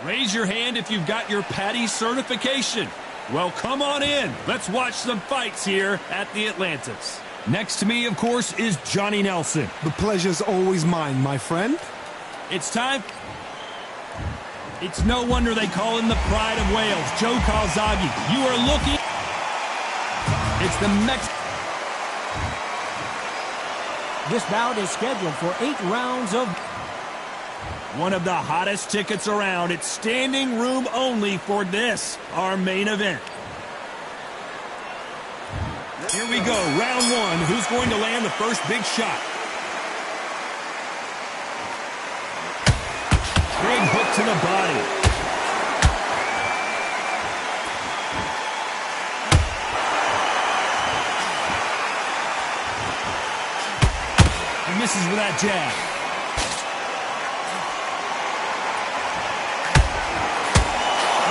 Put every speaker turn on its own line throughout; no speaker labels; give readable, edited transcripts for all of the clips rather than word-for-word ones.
Raise your hand if you've got your Patty certification. Well, come on in. Let's watch some fights here at the Atlantis. Next to me, of course, is Johnny Nelson.
The pleasure's always mine, my friend.
It's time. It's no wonder they call him the pride of Wales, Joe Calzaghe. You are looking. It's the
This bout is scheduled for 8 rounds of...
One of the hottest tickets around. It's standing room only for this, our main event. Here we go, round one. Who's going to land the first big shot? Big hook to the body. He misses with that jab.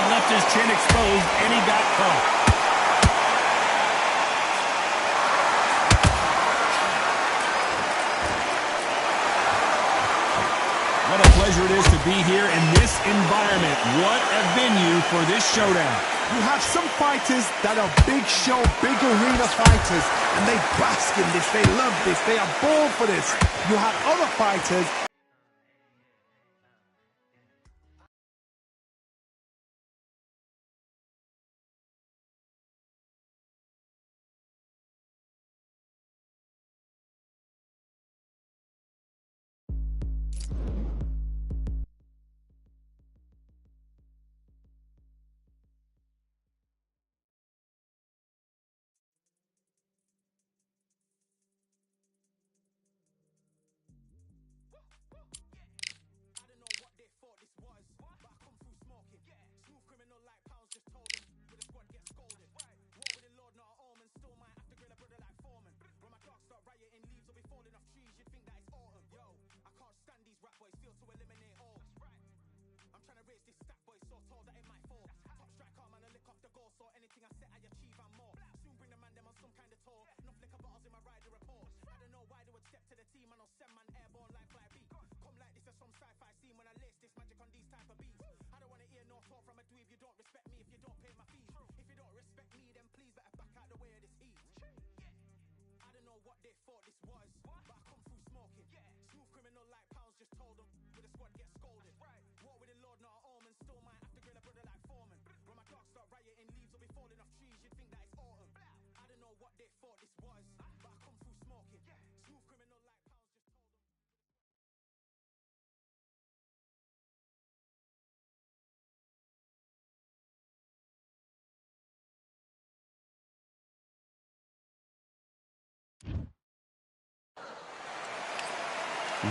Left his chin exposed, and he got caught. What a pleasure it is to be here in this environment. What a venue for this showdown.
You have some fighters that are big show, big arena fighters, and they bask in this, they love this, they are born for this. You have other fighters.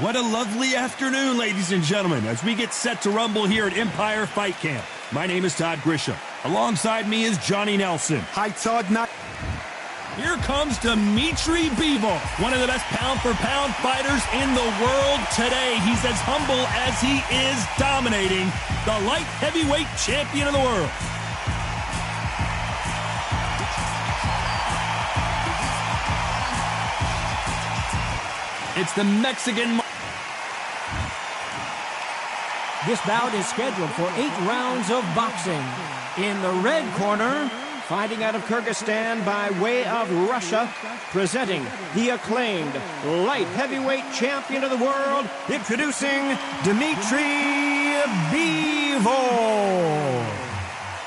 What a lovely afternoon, ladies and gentlemen, as we get set to rumble here at Empire Fight Camp. My name is Todd Grisham. Alongside me is Johnny Nelson.
Hi, Todd.
Here comes Dimitri Bivol, one of the best pound-for-pound fighters in the world today. He's as humble as he is dominating, the light heavyweight champion of the world. It's the Mexican...
This bout is scheduled for 8 rounds of boxing. In the red corner, fighting out of Kyrgyzstan by way of Russia, presenting the acclaimed light heavyweight champion of the world, introducing Dimitri Bivol.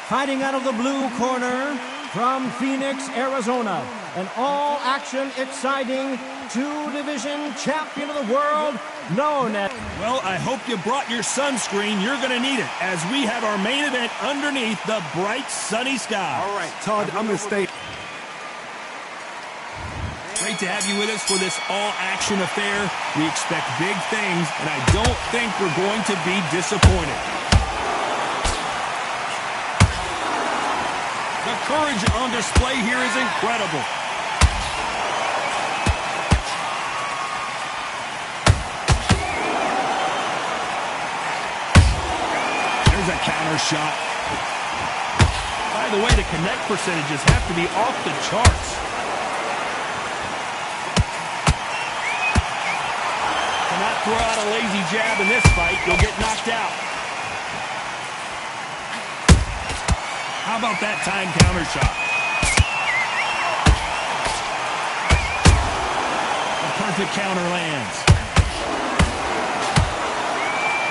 Fighting out of the blue corner, from Phoenix, Arizona, an all-action, exciting two-division champion of the world, known as...
Well, I hope you brought your sunscreen. You're going to need it, as we have our main event underneath the bright, sunny sky.
All right, Todd, I'm going to stay...
Great to have you with us for this all-action affair. We expect big things, and I don't think we're going to be disappointed. The courage on display here is incredible. There's a counter shot. By the way, the connect percentages have to be off the charts. Cannot throw out a lazy jab in this fight. You'll get knocked out. How about that time counter shot? A perfect counter lands.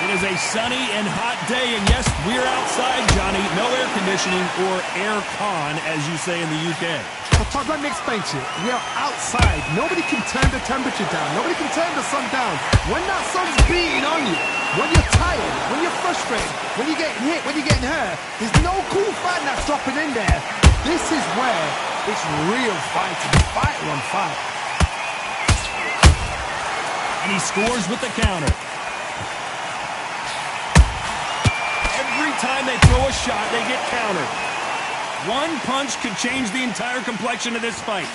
It is a sunny and hot day, and yes, we're outside, Johnny. No air conditioning, or air con, as you say in the UK.
Well, let me explain to you. We are outside. Nobody can turn the temperature down. Nobody can turn the sun down. When that sun's beating on you, when you're tired, when you're frustrated, when you're getting hit, when you're getting hurt, there's no cool fan that's dropping in there. This is where it's real fighting. Fighter on fight.
And he scores with the counter. Every time they throw a shot, they get countered. One punch could change the entire complexion of this fight.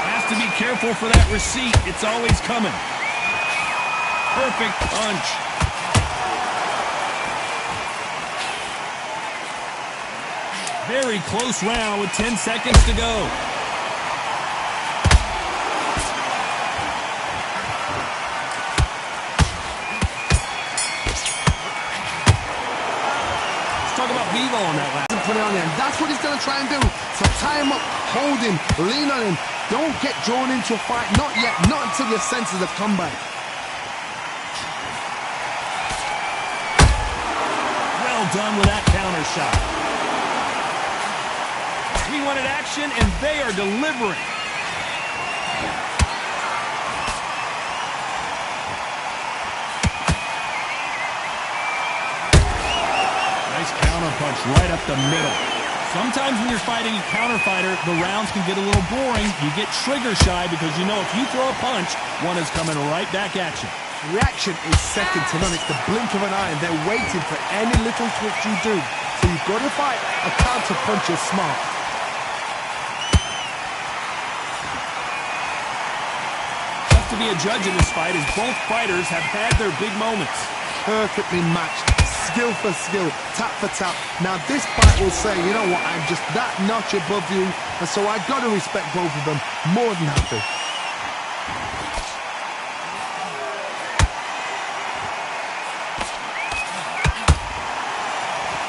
Has to be careful for that receipt. It's always coming. Perfect punch. Very close round with 10 seconds to go. Talk about Vivo on that last.
Put it on there. And that's what he's going to try and do. So tie him up, hold him, lean on him. Don't get drawn into a fight. Not yet. Not until your senses have come back.
Well done with that counter shot. He wanted action, and they are delivering. Counter punch right up the middle. Sometimes when you're fighting a counter fighter, the rounds can get a little boring. You get trigger shy because you know if you throw a punch, one is coming right back at you.
Reaction is second to none. It's the blink of an eye, and they're waiting for any little twitch you do. So you've got to fight a counter punch is smart.
Tough to be a judge in this fight as both fighters have had their big moments.
Perfectly matched. Skill for skill, tap for tap. Now this fight will say, you know what, I'm just that notch above you, and so I got to respect both of them. More than happy.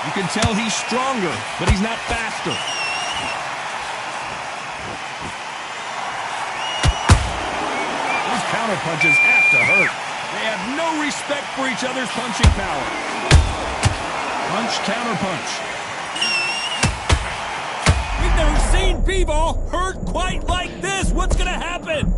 You can tell he's stronger, but he's not faster. Those counter punches have to hurt. They have no respect for each other's punching power. Punch, counter punch. We've never seen B-Ball hurt quite like this. What's going to happen?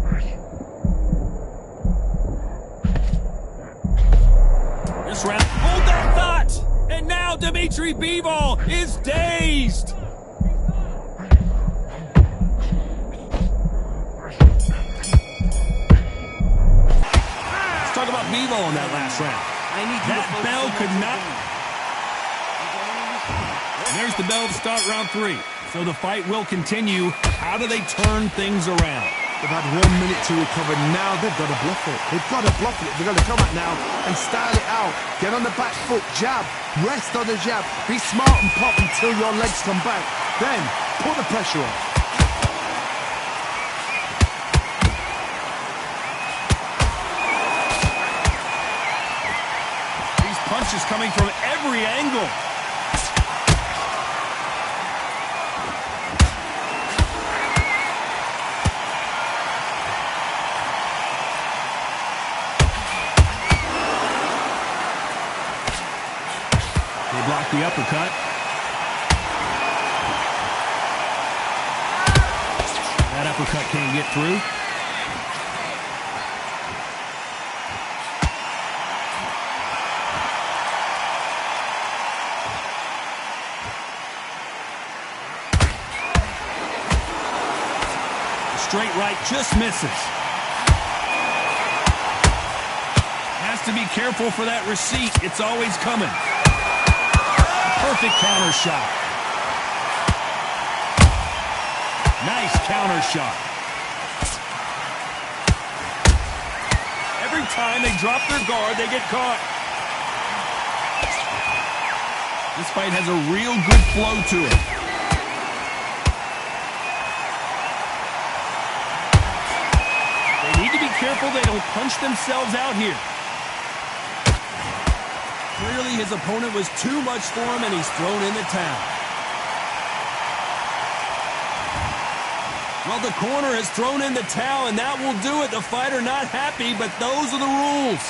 This round, hold that thought. And now Dimitri B-Ball is dazed. Let's talk about B-Ball in that last round. That bell could not... And there's the bell to start round 3. So the fight will continue. How do they turn things around?
They've had 1 minute to recover. Now they've got to bluff it. They've got to bluff it. They've got to come out now and style it out. Get on the back foot, jab, rest on the jab. Be smart and pop until your legs come back. Then put the pressure on.
These punches coming from every angle. Block the uppercut. That uppercut can't get through. straight right, just misses. Has to be careful for that receipt. It's always coming. Perfect counter shot. Nice counter shot. Every time they drop their guard, they get caught. This fight has a real good flow to it. They need to be careful they don't punch themselves out here. Clearly his opponent was too much for him and he's thrown in the towel. Well, the corner has thrown in the towel and that will do it. The fighter not happy, but those are the rules.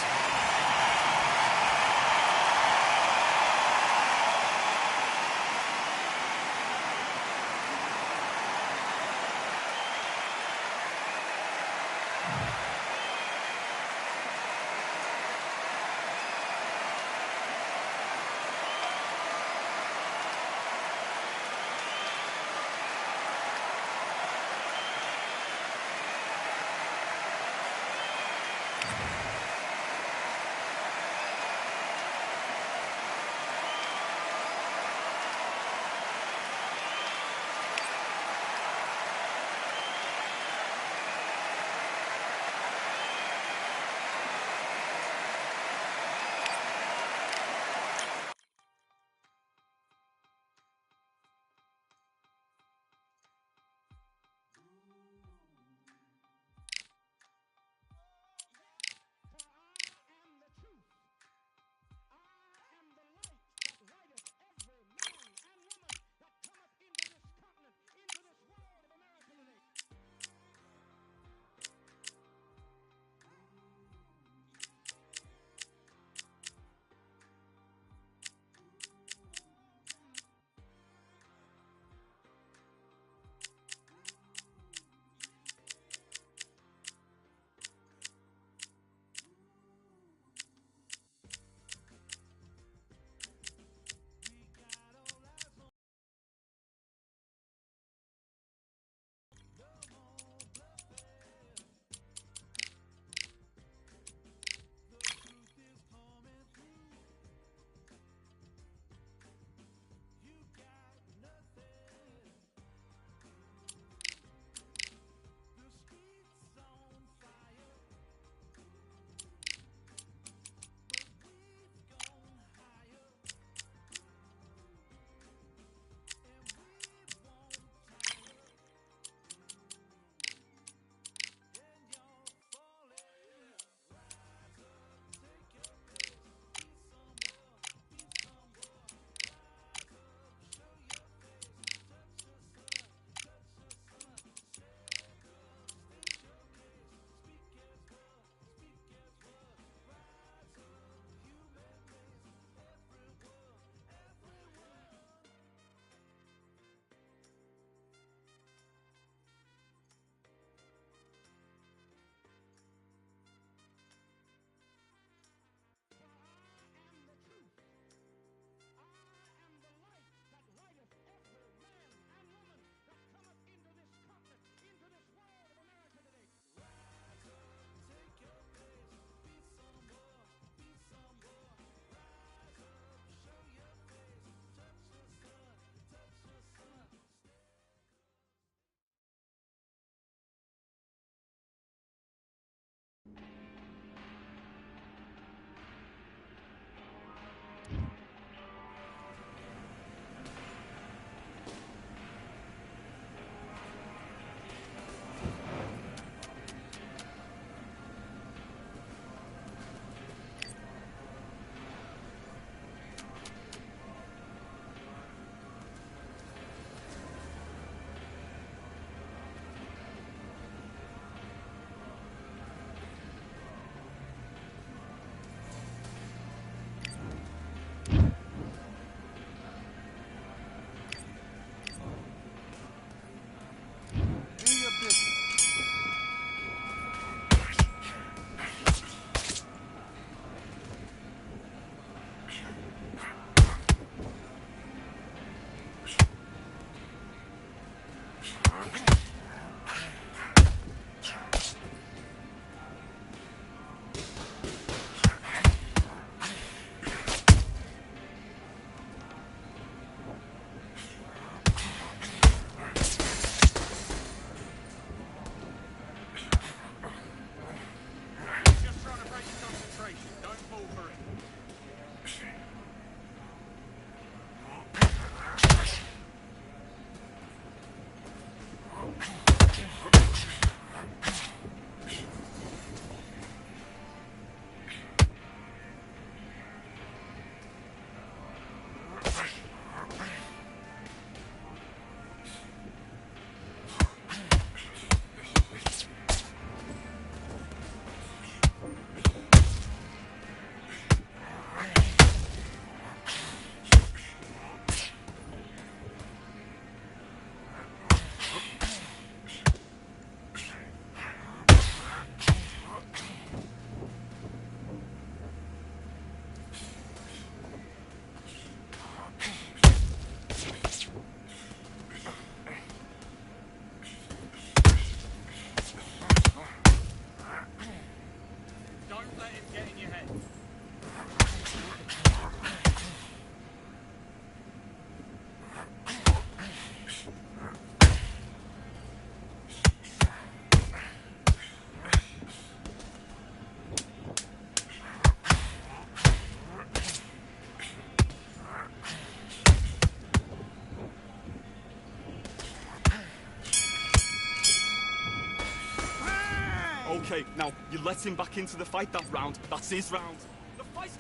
Okay, now, you let him back into the fight that round. That's his round. The fight's...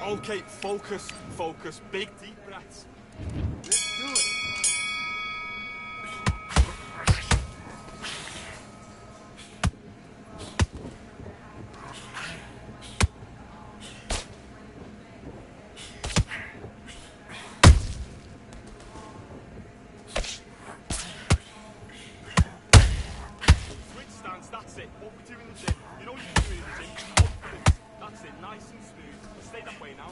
Okay, focus, focus. Big, deep breaths.
Let's do it.
Switch stance, that's it. What we do in the gym. You know what you do in the gym. Confidence. That's it, nice and smooth. Stay that way now.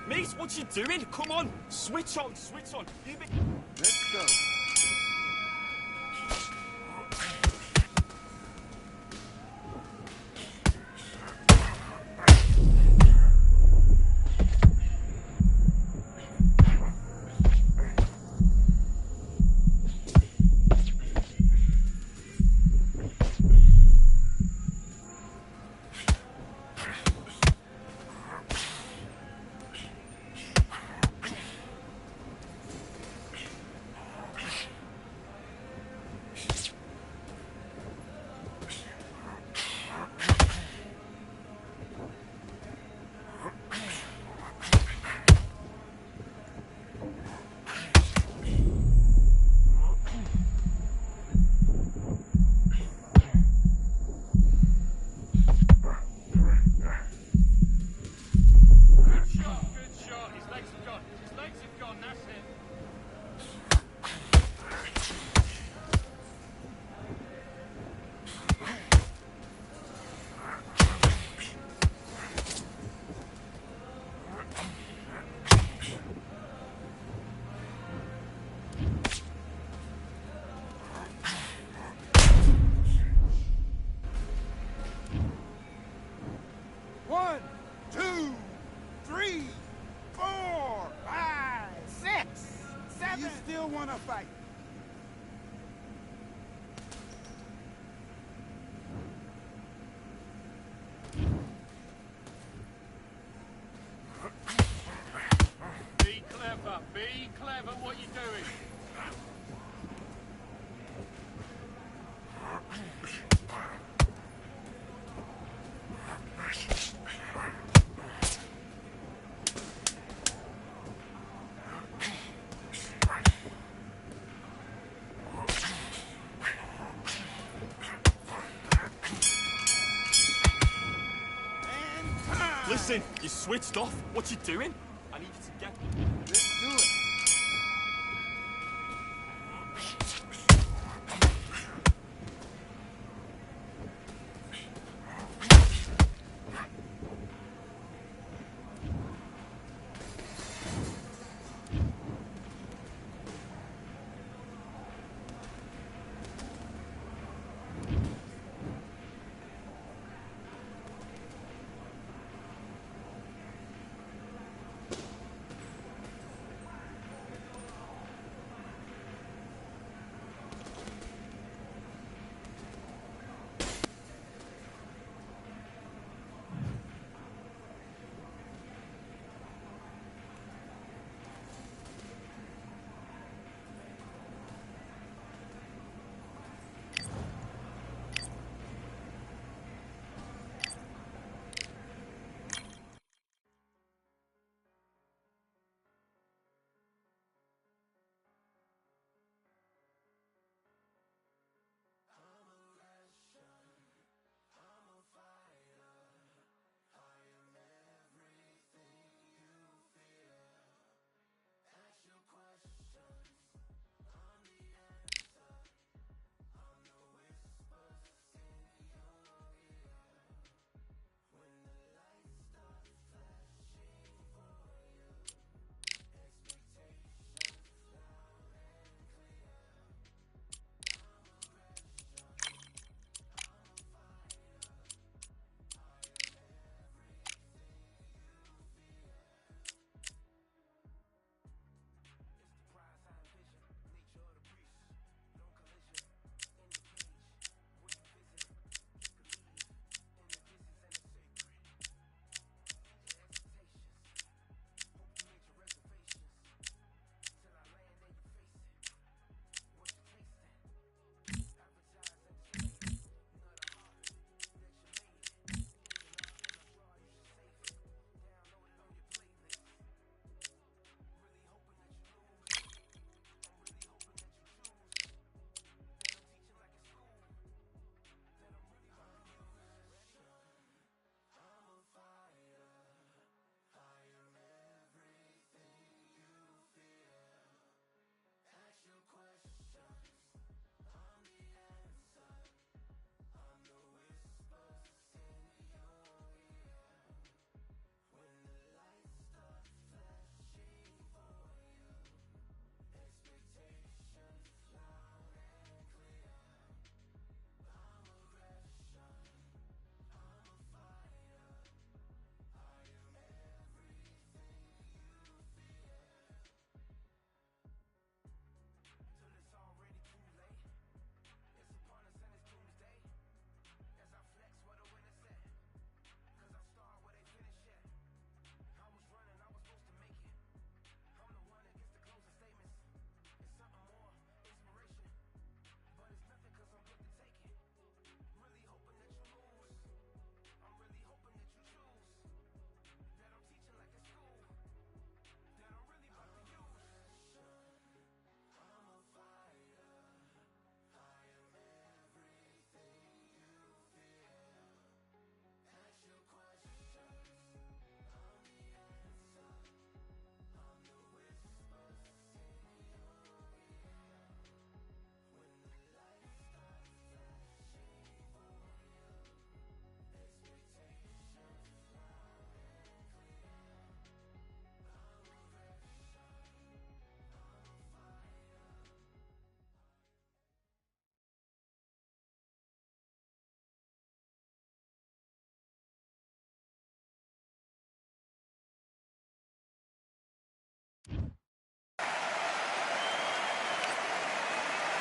Mace, what you doing? Come on, switch on, switch on.
Let's go.
2, 3, 4, 5, 6, 7. You still want to fight?
Be clever, what you doing? Listen, you switched off. What you doing? I need you to get...
Let's do it.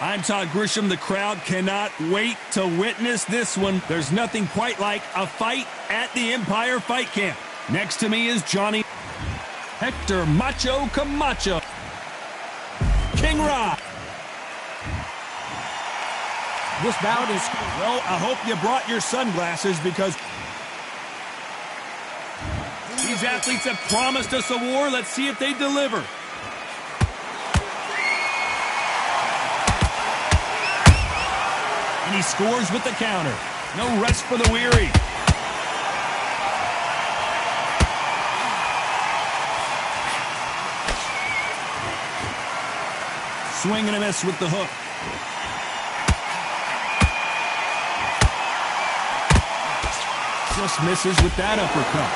I'm Todd Grisham. The crowd cannot wait to witness this one. There's nothing quite like a fight at the Empire Fight Camp. Next to me is Johnny Hector Macho Camacho. King Rock.
This bout is...
Well, I hope you brought your sunglasses because these athletes have promised us a war. Let's see if they deliver. And he scores with the counter. No rest for the weary. Swing and a miss with the hook. Just misses with that uppercut.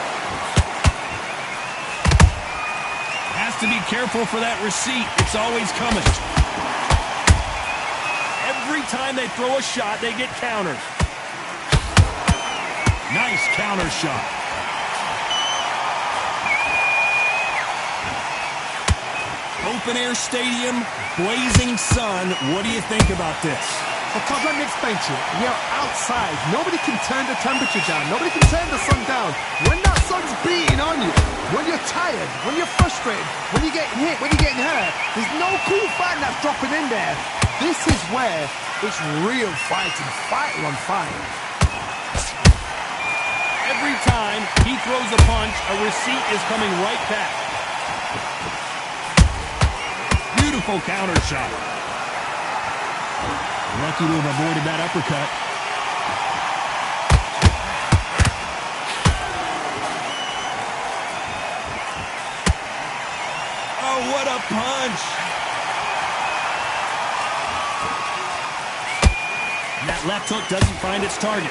Has to be careful for that receipt. It's always coming. Every time they throw a shot, they get countered. Nice counter shot. Open air stadium, blazing sun. What do you think about this?
Well, Todd, let me explain to you. You're outside. Nobody can turn the temperature down. Nobody can turn the sun down. When that sun's beating on you, when you're tired, when you're frustrated, when you're getting hit, when you're getting hurt, there's no cool fighting that's dropping in there. This is where it's real fighting, fighter on fire.
Every time he throws a punch, a receipt is coming right back. Beautiful counter shot. Lucky to have avoided that uppercut. Oh, what a punch! And that left hook doesn't find its target.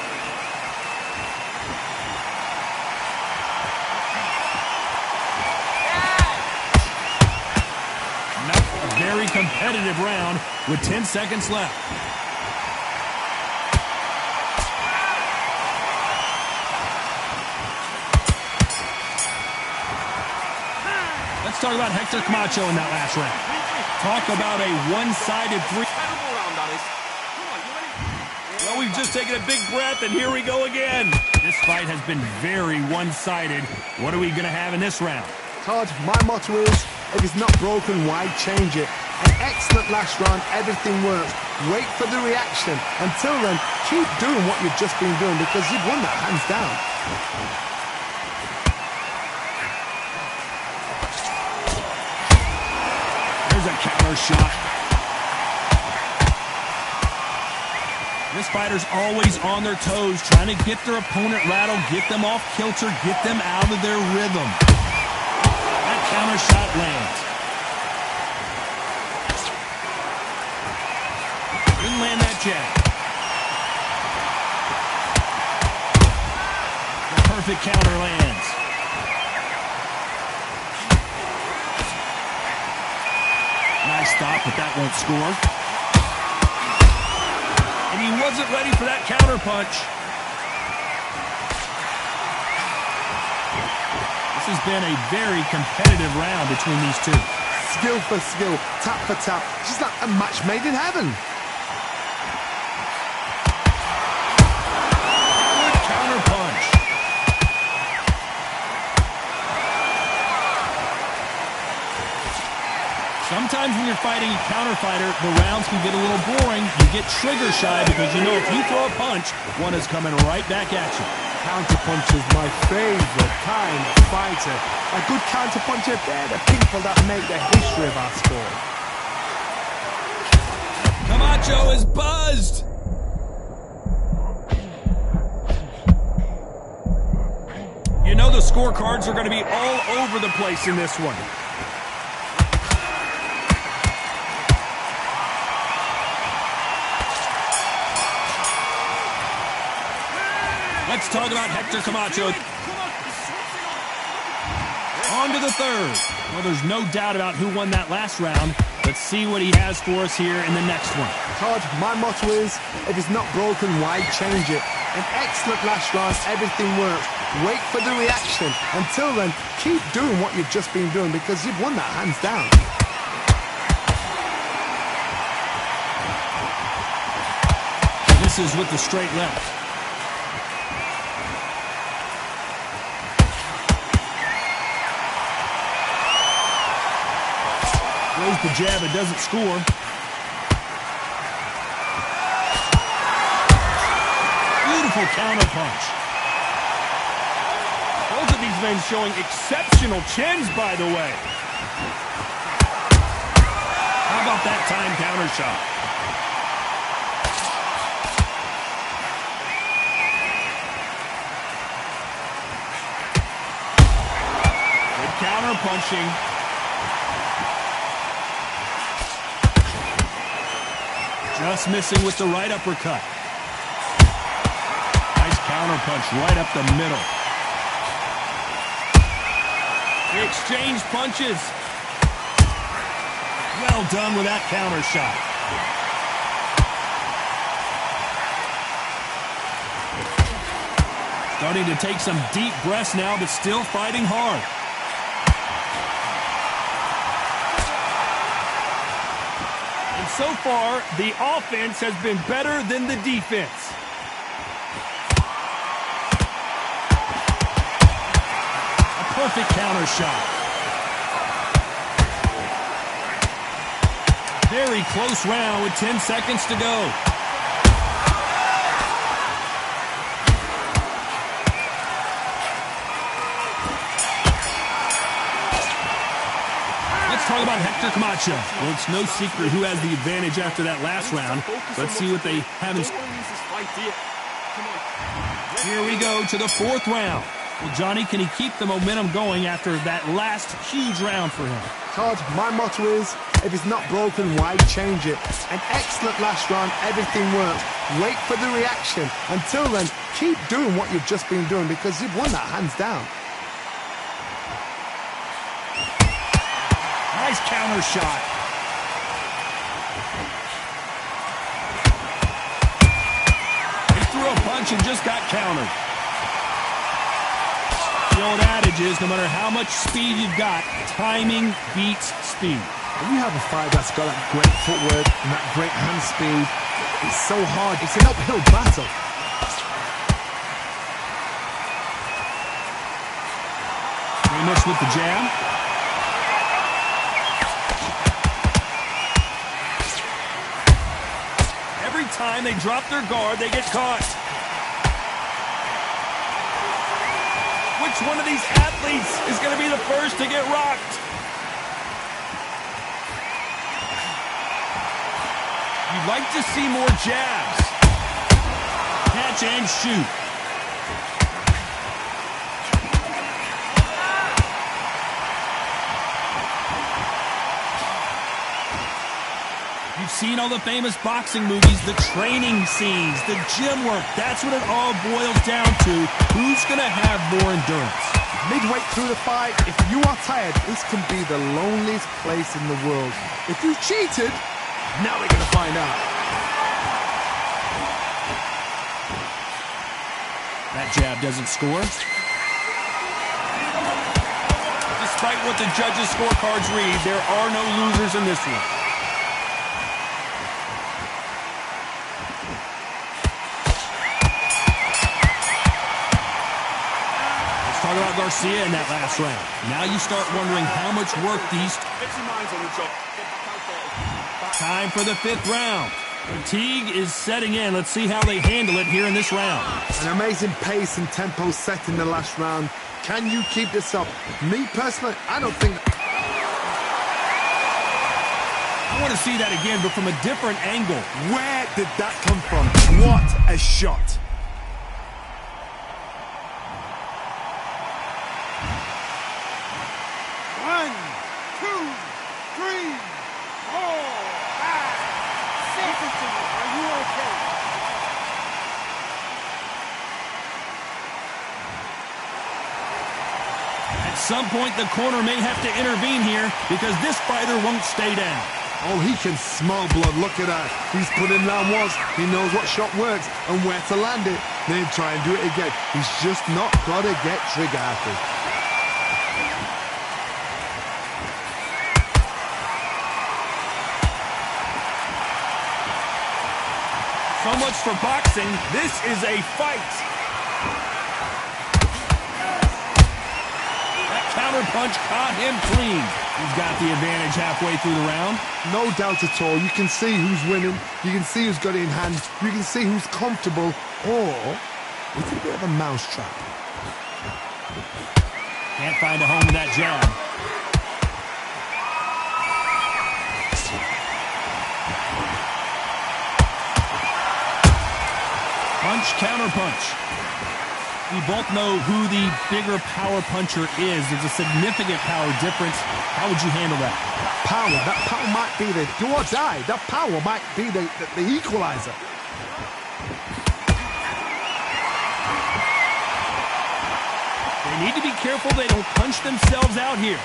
A very competitive round with 10 seconds left. Let's talk about Hector Camacho in that last round. Talk about a one-sided three. Well, we've just taken a big breath, and here we go again. This fight has been very one-sided. What are we going to have in this round?
Todd, my motto is, if it's not broken, why change it? An excellent last round, everything works. Wait for the reaction. Until then, keep doing what you've just been doing because you've won that hands down.
There's a counter shot. This fighter's always on their toes, trying to get their opponent rattled, get them off kilter, get them out of their rhythm. That counter shot lands. Didn't land that jab. The perfect counter lands. Nice stop, but that won't score. And he wasn't ready for that counter punch. This has been a very competitive round between these two.
Skill for skill, tap for tap. It's just like a match made in heaven.
Good counter punch. Sometimes when you're fighting a counter fighter, the rounds can get a little boring. You get trigger shy because you know if you throw a punch, one is coming right back at you.
Counter punch is my favorite kind of fighter. A good counter puncher, they're the people that make the history of our sport.
Camacho is buzzed. You know the scorecards are going to be all over the place in this one. Let's talk about Hector Camacho. On to the third. Well, there's no doubt about who won that last round. Let's see what he has for us here in the next one.
Todd, my motto is, if it's not broken, why change it? An excellent last round. Everything works. Wait for the reaction. Until then, keep doing what you've just been doing because you've won that hands down.
Misses with the straight left. Throws the jab, it doesn't score. Beautiful counter punch. Both of these men showing exceptional chins, by the way. How about that time counter shot? Good counter punching. Just missing with the right uppercut. Nice counter punch right up the middle. They exchange punches. Well done with that counter shot. Starting to take some deep breaths now, but still fighting hard. And so far, the offense has been better than the defense. A perfect counter shot. Very close round with 10 seconds to go. Let's talk about Hector Camacho. Well, it's no secret who has the advantage after that last round. Let's see what they have in. Here we go to the fourth round. Well, Johnny, can he keep the momentum going after that last huge round for him?
Todd, my motto is, if it's not broken, why change it? An excellent last round, everything works. Wait for the reaction. Until then, keep doing what you've just been doing because you've won that hands down.
Nice counter shot. He threw a punch and just got countered. The old adage is, no matter how much speed you've got, timing beats speed.
When you have a fight that's got that great footwork and that great hand speed, it's so hard. It's an uphill battle.
They miss with the jab. Every time they drop their guard, they get caught. Which one of these athletes is going to be the first to get rocked? You'd like to see more jabs. Catch and shoot. You've seen all the famous boxing movies, the training scenes, the gym work. That's what it all boils down to. Who's going to have more endurance?
Midway through the fight, if you are tired, this can be the loneliest place in the world. If you cheated, now we're going to find out.
That jab doesn't score. Despite what the judges' scorecards read, there are no losers in this one. Talk about Garcia in that last round. Now you start wondering how much work these... Time for the fifth round. Fatigue is setting in. Let's see how they handle it here in this round.
An amazing pace and tempo set in the last round. Can you keep this up? Me personally, I don't think...
I want to see that again, but from a different angle.
Where did that come from? What a shot.
At some point, the corner may have to intervene here because this fighter won't stay down.
Oh, he can smell blood. Look at that. He's put in round once. He knows what shot works and where to land it. Then try and do it again. He's just not got to get trigger happy.
So much for boxing. This is a fight. That counter punch caught him clean. He's got the advantage halfway through the round.
No doubt at all. You can see who's winning. You can see who's got it in hand. You can see who's comfortable. Or it's a bit of a mousetrap.
Can't find a home in that jab. Punch, counter punch. We both know who the bigger power puncher is. There's a significant power difference. How would you handle that?
That power might be the do or die. That power might be the equalizer.
They need to be careful they don't punch themselves out here.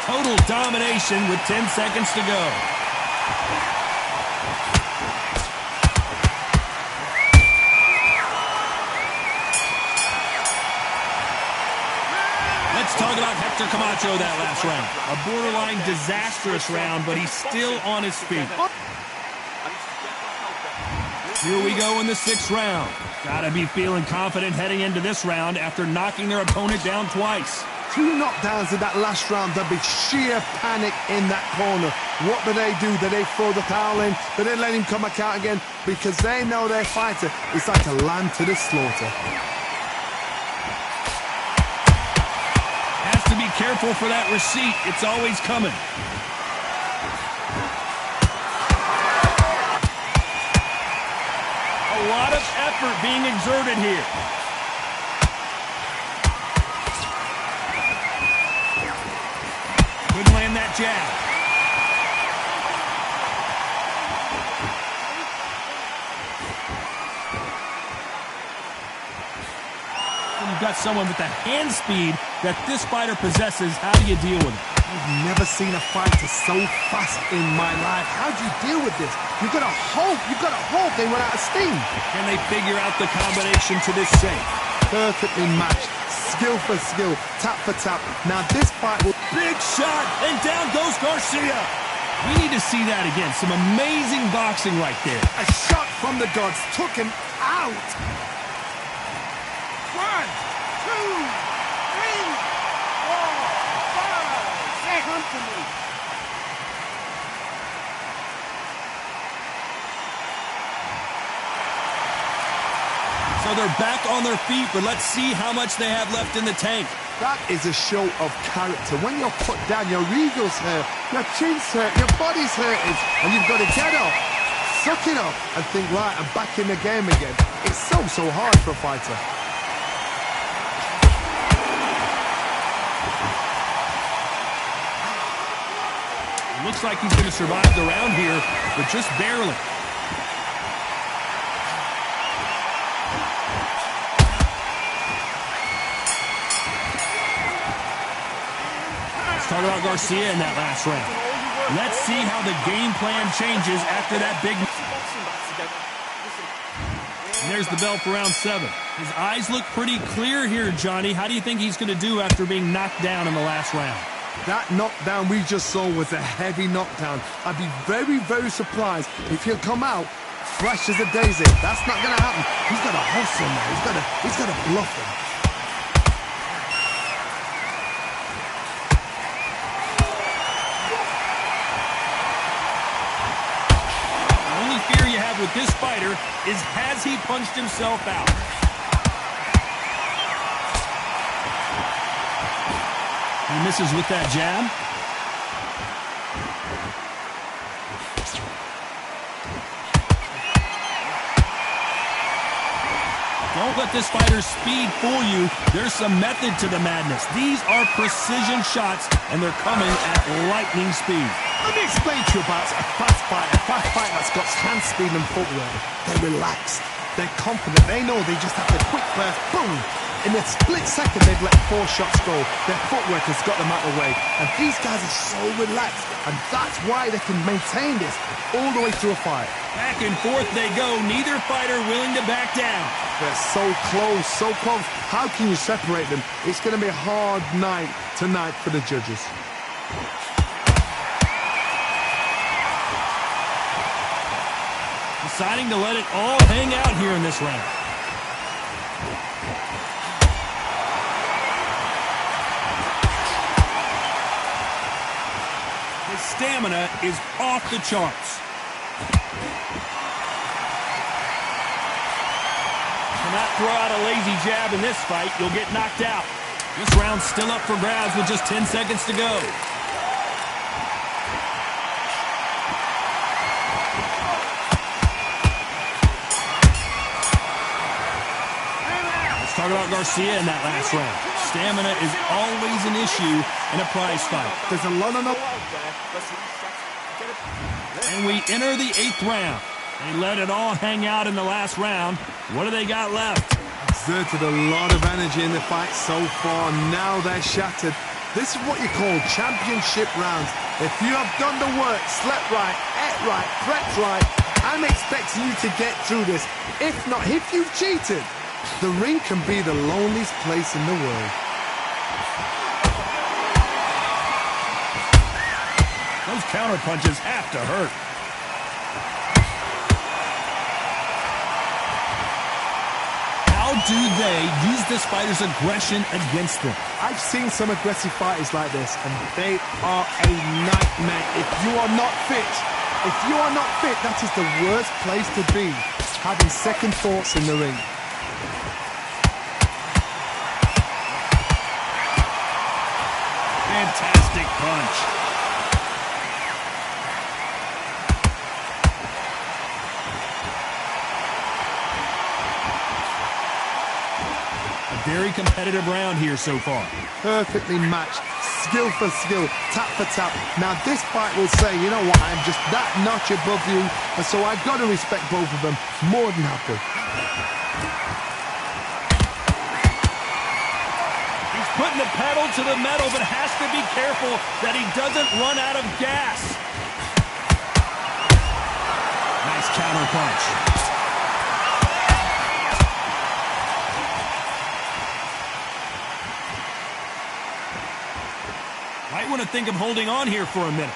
Total domination with 10 seconds to go. Let's talk about Hector Camacho that last round. A borderline disastrous round, but he's still on his feet. Here we go in the 6th round. Gotta be feeling confident heading into this round after knocking their opponent down twice.
2 knockdowns in that last round. There'll be sheer panic in that corner. What do? Do they throw the towel in? Do they let him come back out again? Because they know their fighter is like a lamb to the slaughter.
Has to be careful for that receipt. It's always coming. A lot of effort being exerted here. Couldn't land that jab. When you've got someone with the hand speed that this fighter possesses, how do you deal with it?
I've never seen a fighter so fast in my life. How do you deal with this? You've got to hope they run out of steam.
Can they figure out the combination to this safe?
Perfectly matched. Skill for skill. Tap for tap. Now this fight will...
Big shot, and down goes Garcia. We need to see that again. Some amazing boxing right there.
A shot from the gods took him out.
1, 2, 3, 4, 5, 6. Come to me.
So they're back on their feet, but let's see how much they have left in the tank.
That is a show of character. When you're put down, your eagle's hurt, your chin's hurt, your body's hurting, and you've got to get up, suck it up, and think, right, I'm back in the game again. It's so hard for a fighter.
Looks like he's going to survive the round here, but just barely. Let's talk about Garcia in that last round. Let's see how the game plan changes after that big... And there's the bell for round 7. His eyes look pretty clear here, Johnny. How do you think he's going to do after being knocked down in the last round?
That knockdown we just saw was a heavy knockdown. I'd be very surprised if he'll come out fresh as a daisy. That's not going to happen. He's got to hustle now. He's got to bluff him.
The only fear you have with this fighter is, has he punched himself out? He misses with that jab. Don't let this fighter's speed fool you. There's some method to the madness. These are precision shots, and they're coming at lightning speed.
Let me explain to you about a fast fighter. A fast fighter that's got hand speed and footwork. They're relaxed. They're confident. They know they just have the quick burst. Boom. In a split second, they've let 4 shots go. Their footwork has got them out of the way. And these guys are so relaxed. And that's why they can maintain this all the way through a fight.
Back and forth they go. Neither fighter willing to back down.
They're so close, so close. How can you separate them? It's going to be a hard night tonight for the judges.
Deciding to let it all hang out here in this round. His stamina is off the charts. Cannot throw out a lazy jab in this fight. You'll get knocked out. This round's still up for grabs with just 10 seconds to go. Talk about Garcia in that last round. Stamina is always an issue in a prize fight.
There's a lot on the...
And we enter the 8th round. They let it all hang out in the last round. What do they got left?
Exerted a lot of energy in the fight so far. Now they're shattered. This is what you call championship rounds. If you have done the work, slept right, ate right, prepped right, I'm expecting you to get through this. If not, if you've cheated, the ring can be the loneliest place in the world.
Those counter punches have to hurt. How do they use this fighter's aggression against them?
I've seen some aggressive fighters like this, and they are a nightmare. If you are not fit, that is the worst place to be, having second thoughts in the ring.
Fantastic punch. A very competitive round here so far.
Perfectly matched, skill for skill, tap for tap. Now this fight will say, you know what, I'm just that notch above you, and so I've got to respect both of them. More than happy.
Putting the pedal to the metal, but has to be careful that he doesn't run out of gas. Nice counter punch. Might want to think of holding on here for a minute.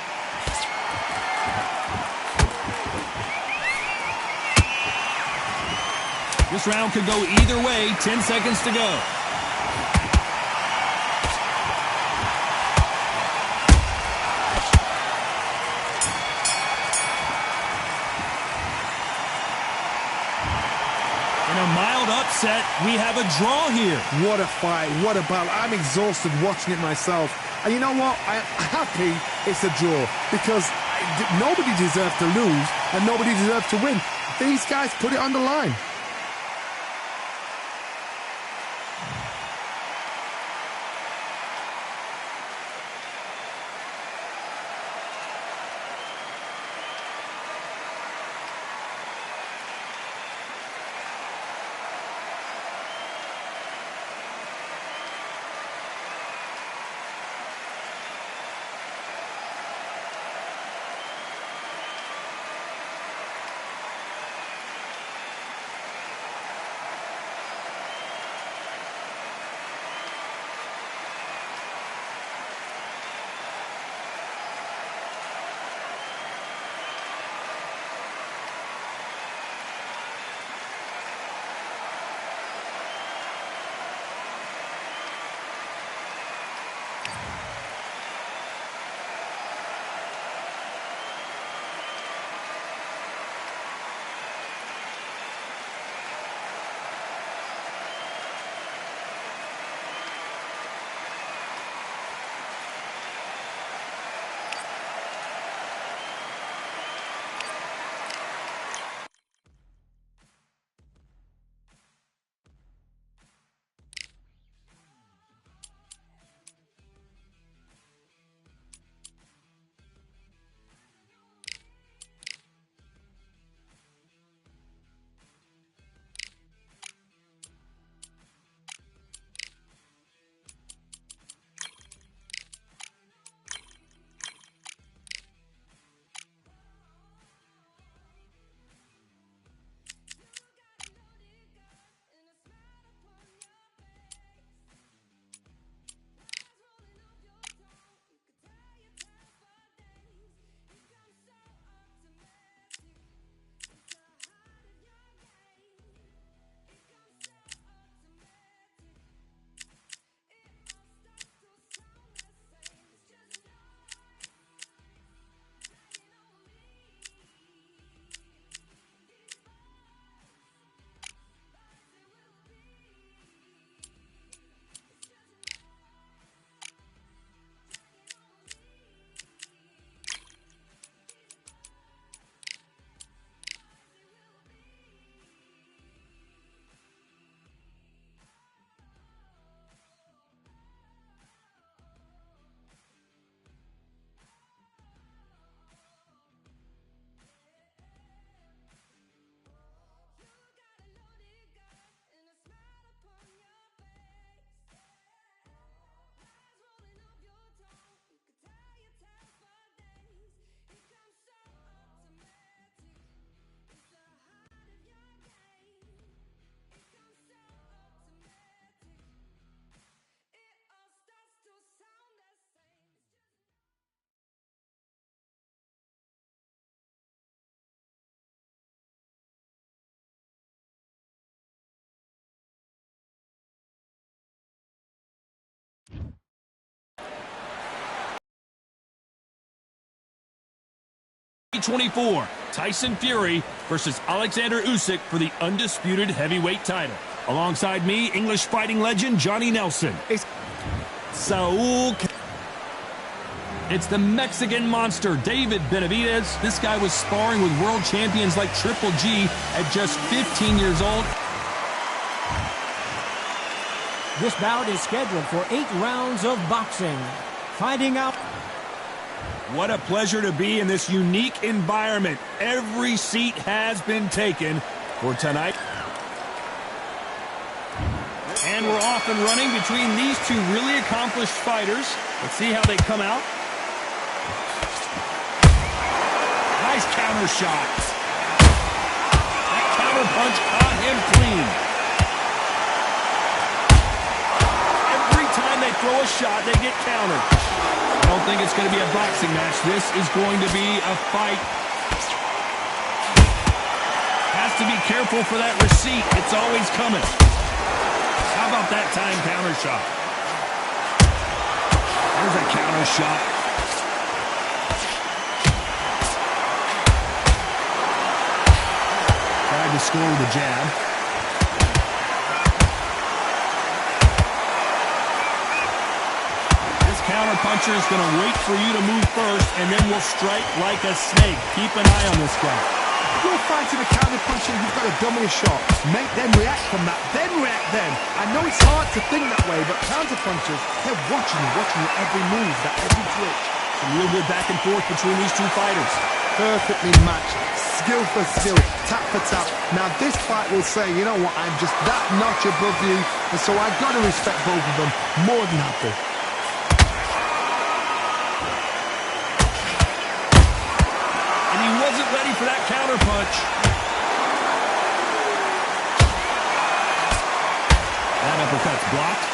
This round could go either way. 10 seconds to go. Upset, we have a draw here.
What a fight, what a battle. I'm exhausted watching it myself. And you know what? I'm happy it's a draw because nobody deserves to lose and nobody deserves to win. These guys put it on the line.
24, Tyson Fury versus Alexander Usyk for the undisputed heavyweight title. Alongside me, English fighting legend Johnny Nelson. It's the Mexican monster, David Benavidez. This guy was sparring with world champions like Triple G at just 15 years old.
This bout is scheduled for 8 rounds of boxing. Fighting out.
What a pleasure to be in this unique environment. Every seat has been taken for tonight. And we're off and running between these two really accomplished fighters. Let's see how they come out. Nice counter shot. That counter punch caught him clean. Every time they throw a shot, they get countered. I don't think it's going to be a boxing match. This is going to be a fight. Has to be careful for that receipt. It's always coming. How about that time counter shot? There's a counter shot. Tried to score with a jab. Counter puncher is going to wait for you to move first, and then will strike like a snake. Keep an eye on this guy.
If you're fighting a counter puncher, you've got to dummy a shot. Make them react from that, then react then. I know it's hard to think that way, but counter punchers, they're watching you every move, that every twitch.
Some real good back and forth between these two fighters.
Perfectly matched. Skill for skill, tap for tap. Now this fight will say, you know what, I'm just that notch above you, and so I've got to respect both of them more than happy.
Wasn't ready for that counter punch. That uppercut's blocked.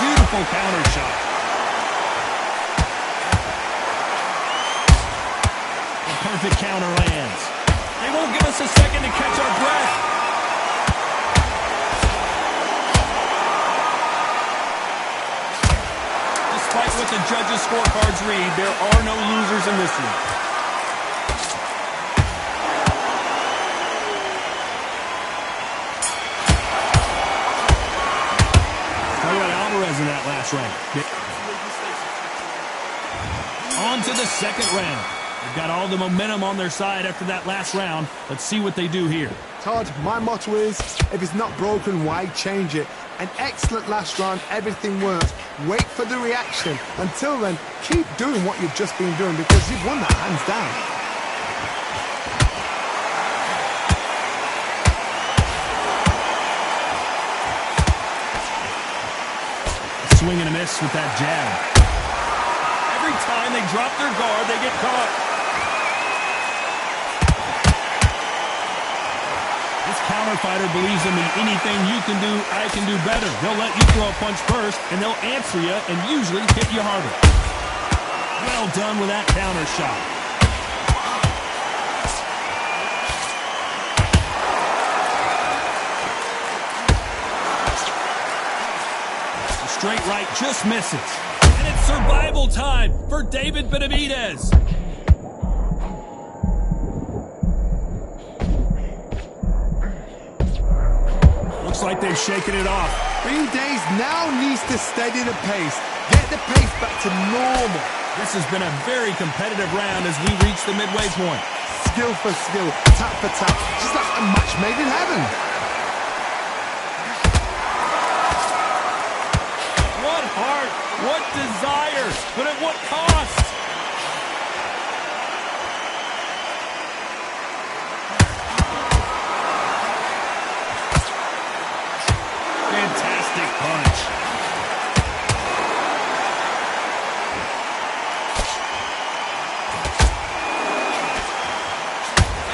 Beautiful counter shot. The perfect counter lands. They won't give us a second to catch our breath. Despite what the judges' scorecards read, there are no losers in this one. In that last round. On to the second round. They've got all the momentum on their side after that last round. Let's see what they do here.
Todd, my motto is, if it's not broken, why change it? An excellent last round, everything works. Wait for the reaction. Until then, keep doing what you've just been doing because you've won that hands down.
Swing and a miss with that jab. Every time they drop their guard, they get caught. This counter fighter believes in the anything you can do, I can do better. They'll let you throw a punch first, and they'll answer you and usually hit you harder. Well done with that counter shot. Straight right just misses. And it's survival time for David Benavidez. Looks like they've shaken it off.
Days now needs to steady the pace. Get the pace back to normal.
This has been a very competitive round as we reach the midway point.
Skill for skill, tap for tap. Just like a match made in heaven.
Heart, what desire, but at what cost? Fantastic punch.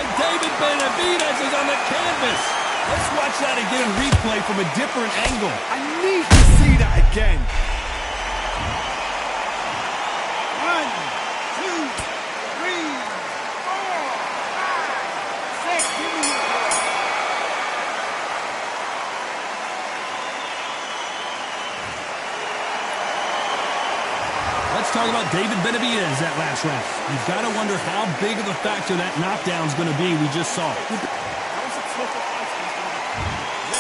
And David Benavidez is on the canvas. Let's watch that again in replay from a different angle.
I need to see that again.
1, 2, 3, 4, 5, 6. Give me
talk about David Benavidez that last round. You've got to wonder how big of a factor that knockdown's going to be we just saw.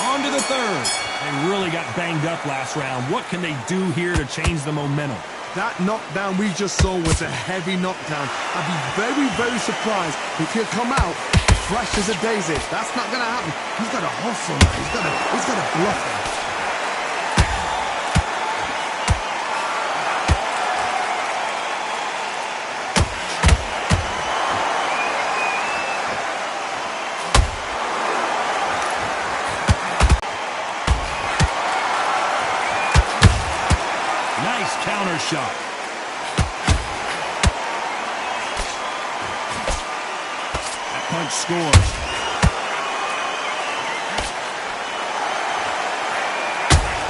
On to the third. They really got banged up last round. What can they do here to change the momentum?
That knockdown we just saw was a heavy knockdown. I'd be very, very surprised if he'll come out fresh as a daisy. That's not going to happen. He's got to hustle now. He's got to bluff him.
Nice counter shot. That punch scores.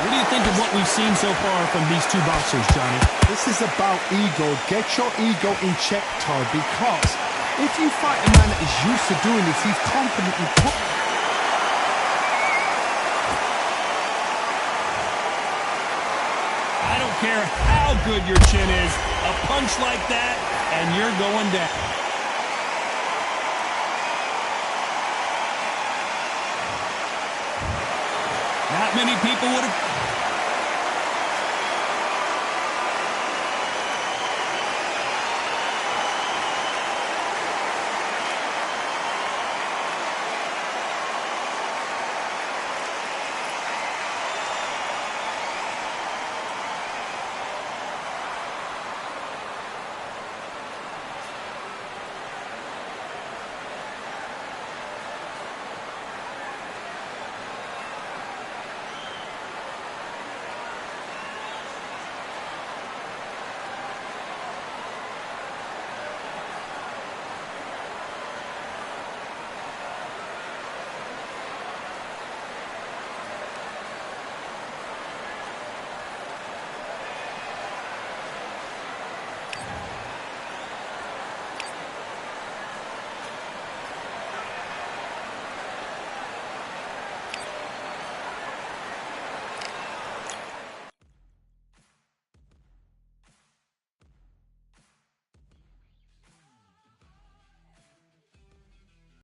What do you think of what we've seen so far from these two boxers, Johnny?
This is about ego. Get your ego in check, Todd, because if you fight a man that is used to doing this, he's confidently put...
I don't care how good your chin is, a punch like that, and you're going down. Not many people would have...